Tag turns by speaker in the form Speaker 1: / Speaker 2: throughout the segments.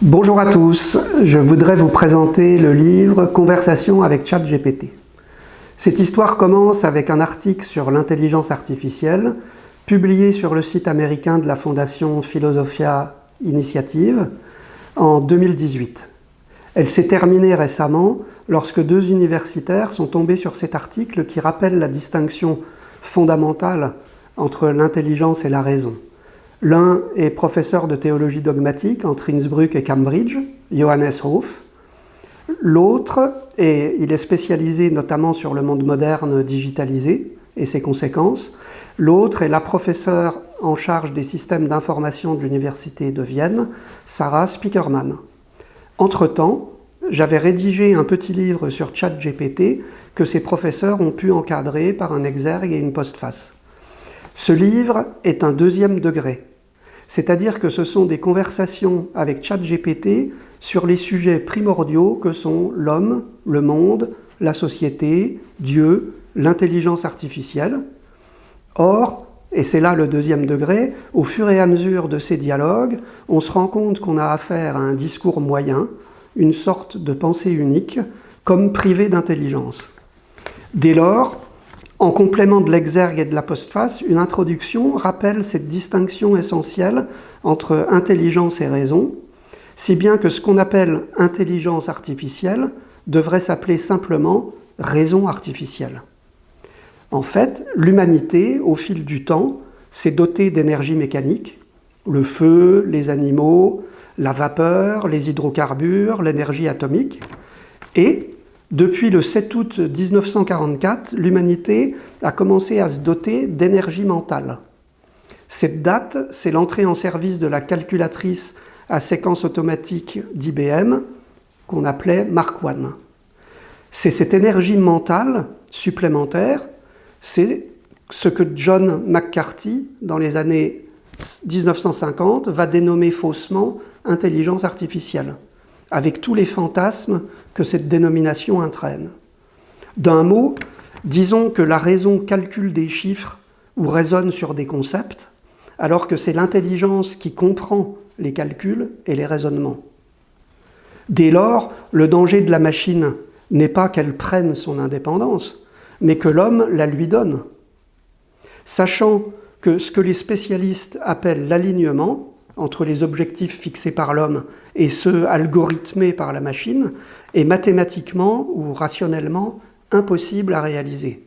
Speaker 1: Bonjour à tous, je voudrais vous présenter le livre « Conversation avec ChatGPT ». Cette histoire commence avec un article sur l'intelligence artificielle publié sur le site américain de la fondation Philosophia Initiative en 2018. Elle s'est terminée récemment lorsque deux universitaires sont tombés sur cet article qui rappelle la distinction fondamentale entre l'intelligence et la raison. L'un est professeur de théologie dogmatique entre Innsbruck et Cambridge, Johannes Ruf. L'autre, il est spécialisé notamment sur le monde moderne digitalisé et ses conséquences. L'autre est la professeure en charge des systèmes d'information de l'université de Vienne, Sarah Spiekermann. Entre-temps, j'avais rédigé un petit livre sur ChatGPT que ces professeurs ont pu encadrer par un exergue et une postface. Ce livre est un deuxième degré. C'est-à-dire que ce sont des conversations avec ChatGPT sur les sujets primordiaux que sont l'homme, le monde, la société, Dieu, l'intelligence artificielle. Or, et c'est là le deuxième degré, au fur et à mesure de ces dialogues, on se rend compte qu'on a affaire à un discours moyen, une sorte de pensée unique, comme privé d'intelligence. Dès lors, en complément de l'exergue et de la postface, une introduction rappelle cette distinction essentielle entre intelligence et raison, si bien que ce qu'on appelle intelligence artificielle devrait s'appeler simplement raison artificielle. En fait, l'humanité, au fil du temps, s'est dotée d'énergie mécanique, le feu, les animaux, la vapeur, les hydrocarbures, l'énergie atomique, et depuis le 7 août 1944, l'humanité a commencé à se doter d'énergie mentale. Cette date, c'est l'entrée en service de la calculatrice à séquence automatique d'IBM, qu'on appelait Mark I. C'est cette énergie mentale supplémentaire, c'est ce que John McCarthy, dans les années 1950, va dénommer faussement intelligence artificielle, avec tous les fantasmes que cette dénomination entraîne. D'un mot, disons que la raison calcule des chiffres ou raisonne sur des concepts, alors que c'est l'intelligence qui comprend les calculs et les raisonnements. Dès lors, le danger de la machine n'est pas qu'elle prenne son indépendance, mais que l'homme la lui donne. Sachant que ce que les spécialistes appellent l'alignement entre les objectifs fixés par l'homme et ceux algorithmés par la machine est mathématiquement ou rationnellement impossible à réaliser.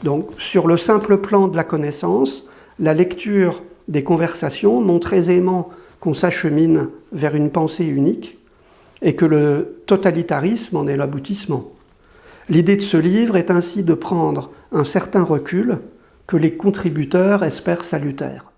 Speaker 1: Donc, sur le simple plan de la connaissance, la lecture des conversations montre aisément qu'on s'achemine vers une pensée unique et que le totalitarisme en est l'aboutissement. L'idée de ce livre est ainsi de prendre un certain recul que les contributeurs espèrent salutaire.